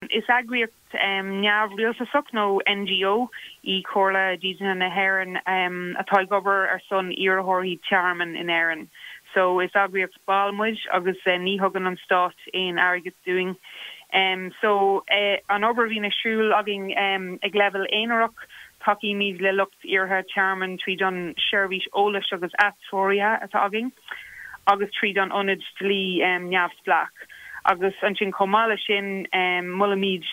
Is agriacht neamh rialtasach nó NGO I Comhairle Dídeanaithe hÉireann atá gobar ar son iarrthóirí tearman in Éirinn. So is agriacht balmuid agus ní thugan an stát in airgid doing. So an obair bhí na siúil agin ag level éineach taí míad le lucht iartha tearman trí don seirbhís ólas agus Phríora atá agin agus trí don onid lí neamh splach. Agus an sin Comhairle sin mulamid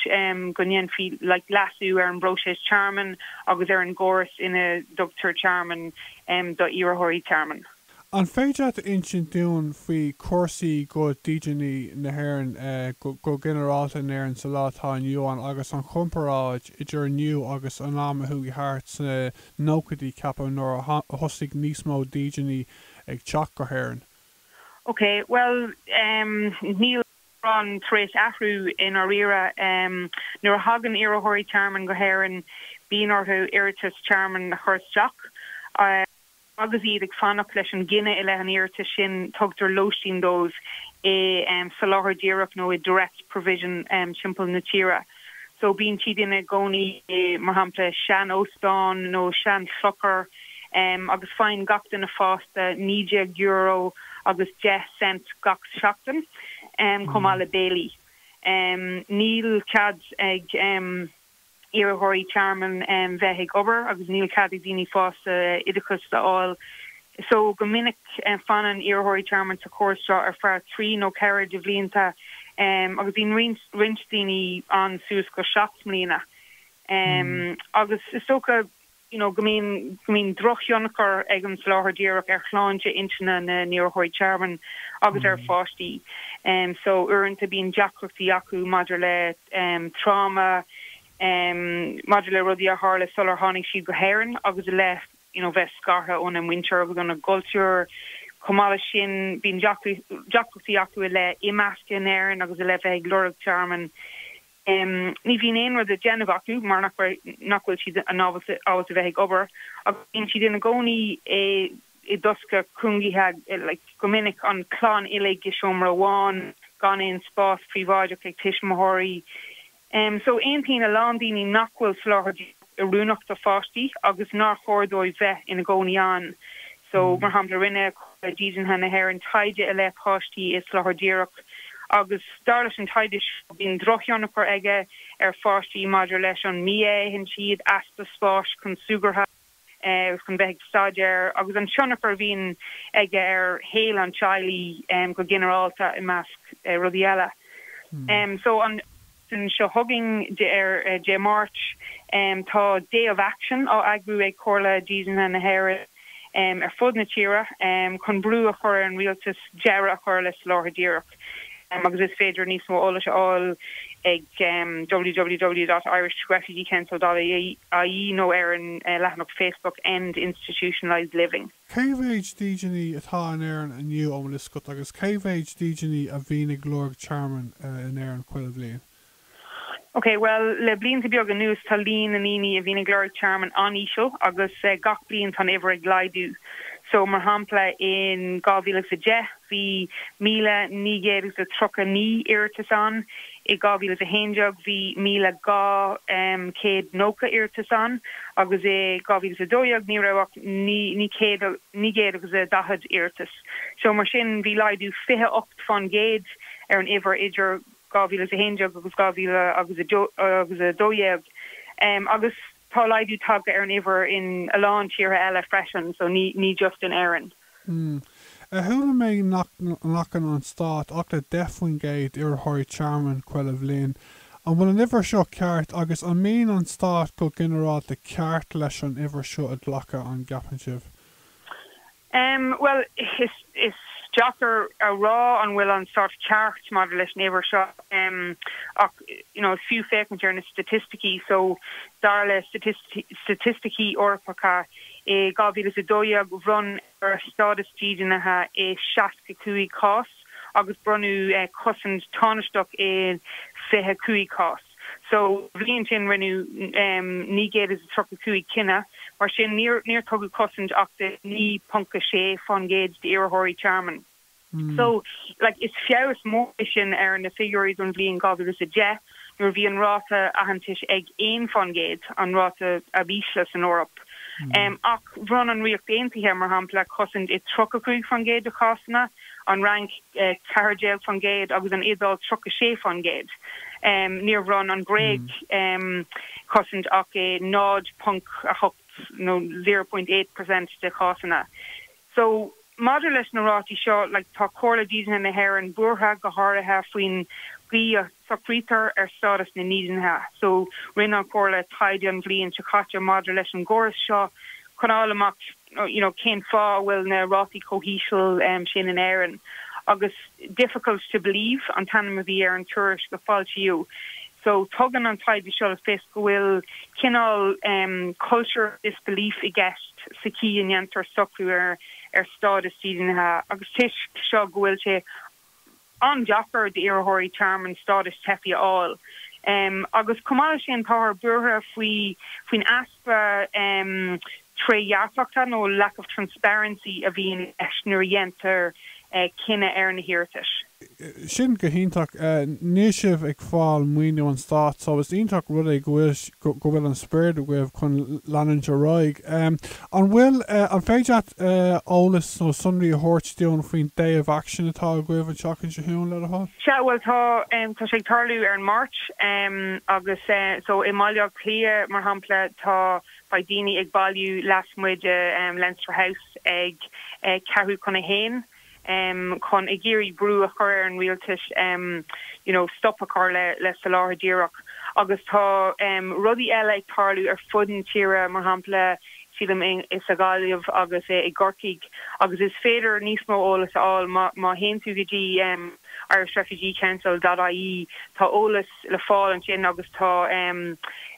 gonien fi like lasú ar an broses tearman agus ar an góras ina doctor tearman do iarrthóirí tearman. An féideat sin dún faoi cuasaí go Dídeanaithe na hÉireann go generalta in Éirinn sa látá nniuán agus an chumparáid idir nniu agus an amthú thart sa nócadí ceapa nóair a thosaigh níos mó Dídeanaithe ag teach go hÉireann. Okay, well, níl an tréis ahrú in áíra nuair a hagan iarrthóirí tearman go hÉireann bíonn orthu iiritas tearman na chuirteach agus iad ag fannach leis an gine I le an iiritas sin tugtar lóistín dós sa láthair díreach nó direct provision timpeall na tíre. So bíonn siad ina gcónaí mar shampla sean óstáin nó sean flochar agus fáin gach na fásta €9 agus 10 cent gach seachtain. Comhairle Bailey. Níl cad ag iarrthóirí tearman bheith ag obair agus níl cad ag daoine fásta idachas áil. So go minic fanan iarrthóirí tearman sa chóirstá ar fear 3 nó 4 de bhlianta agus bhíon rint daoine an suas go 7 mbliana. Agus is socha gomín drochionachar ag an láthair díreach ar chláinte intena na iarrthóirí tearman agus ar fáistí. So uanta bíon deacrachtaí acu maidir le trauma, maidir le rudí a tharla solar tháinig siad go hÉireann agus le bheith scartha ón an winter agus an gcultúr Comhairle sin bíon deacrachtaí acu le imeasca in Éirinn agus le bheith ag lorg tearman. Ní bhíon éon rud a déanamh acu mar nachhfuil siad an ábhas a bheith ag obair agus bíonn siad ina gcónaí I dosca cungithe go minic an clán ile gisomra bháin gan éon spás príomháideach ag tiismothirí. So aontainn a lán daoine nachhfuil sláthair rúnach do fáistí agus ná chóirdóibh bheith ina gcónaí an. So mar hampla rinne Dídeanaithe na hÉireann taide a le páistí is sláthair díreach agus starlas an taide bíon drochionachar aige ar fáistí maidir leis an mí hin siad asta spás chun sugartha chun bheith staidir agus an tionachar bhíon aige ar héal an Chiley go generalta I measc rudí eile. So an seo hugging de March tá Day of Action á agrú ag Comhairle Dídeanaithe na hÉireann ar fud na tíre chun brú a chur an rialtas deara a chur leis láthair díreach. Agus is féidir níos mó ólas áil ag www.irishrefugeecouncil.ie nó ar an leathanach Facebook End Institutionalised Living. Céimhéid Dídeanaithe atá in Éirinn aniu ó liscut agus céimhéid Dídeanaithe a bhíon ag lorg tearman in Éirinn chuile bliain? Okay, well, le blianta beag an nús tá líon an íní a bhíon ag lorg tearman an ísio agus gach blion tan éibre ag ghlaidú. So mar hampla in 2010 bhí 1,930 iiritas an, I 2011 bhí 1,290 iiritas an, agus 2012 ní raibh ní géad agus 10 iiritas. So mar sin bhí laidú 28 fan géad ar an iver idir 2011 agus 2012 agus tá laidú tag ar an iver in a lán tíre eile freisin, so ní just in Éirinn. Thula mé nachan an stát ach le defuin géad iarrthóirí tearman chuile bliain. An bhfuil an iver seo ceart agus an míon an stát go generalta ceart leis an iver seo a dlacha an gapan sibh. Well, is Jacker a rá an bhfuil an sort chart model leis neighbor seo few fécin ar na statisticí, so dar le statisticí orpacha 2012 run ar stádas Dídeanaithe 65 cás agus brunú cosint tánasteach 25 cás. So bhíonn sin rinú ní géad is 35 cinna, mar sin níor tugadh cosint ach de 9.6 fan géad de iarrthóirí tearman. So, like, it's fiaus mór sin ar na figuríos an bblion 2010 nuair bhí an ráta ahantais ag éon fangéid an ráta a bhíslas in Europa. Ach bhrán an riocht aontaithe mar hampla cosint i trocha chuig fangéid a chasna an rank cargéil fangéid agus an idal trocha sé fangéid. Níor bhrán an gréig cosint ach é nád punk a chocht no 0.8% de chasna. So Maidir leis na rátaí seo like tá comhairle dídeanaithe na hÉireann buartha go háirithe faoin bhí a sacrítar stádas na nídeanaithe. So rinne an comhairle taide an bhliain se chatte Maidir leis an gcóras seo chunáil amach cén fá bhfuil na rátaí comhíseal sin in Éirinn. Agus difficult to believe an tanam a bhí ar an tuairis go fáiltíú. So tugan an taide seo a fés go bhfuil cinál culture disbelief i gceist sa cí an dhéantar socrú ar stádas dídeanaithe agus tuis seo go bhfuil sé an deachar de iarrthóirí tearmann stádas tefiaáil. Agus cumáile sé an táthar buartha faoin aspa tréheartachta nó lack of transparency a bhíon nuair a dhéantar cinenne ar na hiartas. Sin go hintach ní sibh ag fáil muoinú an stát, so is ionach rud é go bhfuil an spéir goibh chun leanann de roig. An bhfuil an féideat ólas nó sunraí a thuirtúin faoin day of action atá goibh an seachann se hiún le aá? Se bhfuil tá sé tarlú ar an March agus so i maiile clia mar hampla tá daoine ag bailú lasmuide Leinster House ag ceithú chun a héin. Chun i ggéirí brú a chur an rialtas stop a chur le sa láthadíireach agus tá rudí eile ag tarlú ar fudin tíre mar hampla sílam is Agallamh agus i Gorcaig agus is féidir níos mó ólas áil má héon tú go dtí Irish Refugee Council.ie tá ólas le fáil an sin agus tá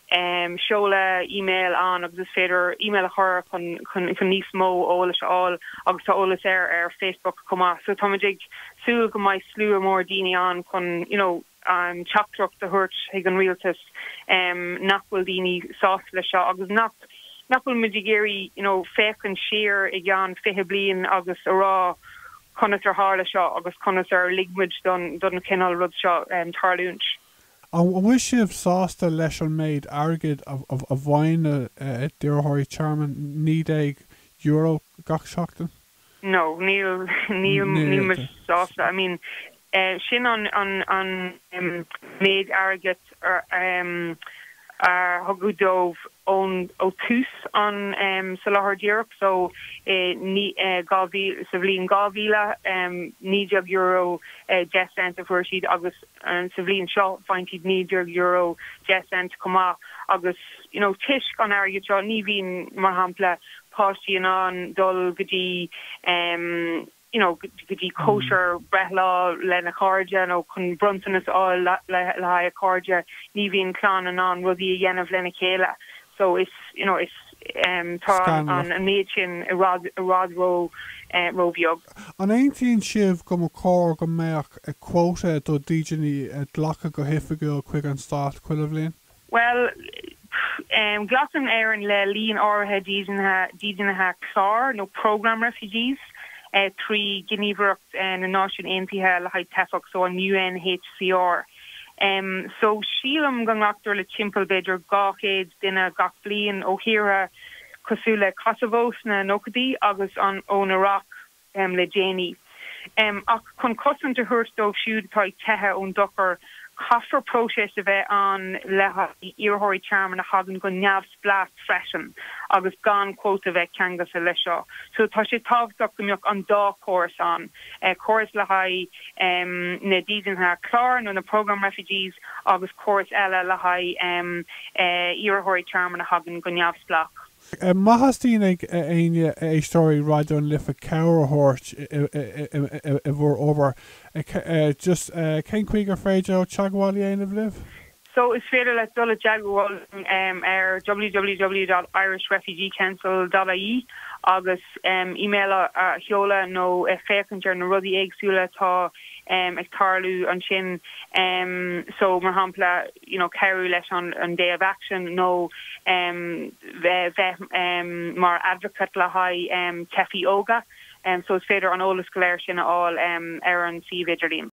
seola email an agus is féidir email a chur chun níos mó ólas áil agus tá ólas ar Facebook comá. So táidig súil go maiid slú mór daoine an chun chatrucht a thuirt ag an rialtas nachfuil daoine sás le seo agus nachfuil muidir géirí féchann siar i gceann fiche bliain agus ará conas ar hála seo agus conas ar ligmuid don cinál rud seo tarlúint. An bhfuil sibh sásta leis an méid airgid a bhaine d'iarrthóirí tearmann €9 gach seachtain? No, níl muid sásta. I mean, sin an méid airgid thugudómh ón ó tús an sa láthadíireach, so sa bhliain €9 jet cent a bhuair siad agus sa bhliain seo fáin siad €9 jet cent comá agus tuis an airgid seo ní bhíon mar hampla páistí an dul go dtí go dtí kosher brethláil le na cardide nó chun bruntanas áil le a cardide ní bhíon clán an rudí a dhéanamh lena chéile. So it's tá an méid sin a rádró róbheag. An aontaíonn sibh go mo cór go méach a quóta do dídeanaithe dlacha go hifigiúil chuig an stát cuilimh bliain? Well, glasan Éirinn le líon áirithe dídeanaithe clár nó program refugees trí gníomhaireacht na náisiún aontaithe le haid tefach so an UNHCR. So sílam gan achtar le timppel beidir gachéad duine gach bliain ó hÉireann cosú le Kosovo na nócadaí agus an ón Iraq le déanaí. Ach chun cosint a thuirtó siúd tá tethe ón dochar caithfar próses a bheith an letha iarrthóirí tearmann a hagann go neamhspleas freisin agus gan quóta bheith ceangas a lei seo. So tá sé tábhachtach go mbeadh an dá córas an. Córas le haid na dídeanaithe clár nó na program refugees agus córas eile le haid iarrthóirí tearmann a hagann go neamhspleach. Mahastín ag aine éistóirí Raidió an lifa cabharthirt a bhór over. Just cén chuig ar féidir teagháil aanamh libh? So is féidir le dul a teagháil ar www.irishrefugeecouncil.ie agus email a cheola nó fécintear na rudí éagsúla tá ag tarlú an sin so mar hampla ceirú leis an day of action nó bheith mar advocate le haid tefi óga so is féidir an ólas go léir sin aáil ar an si viidirlín.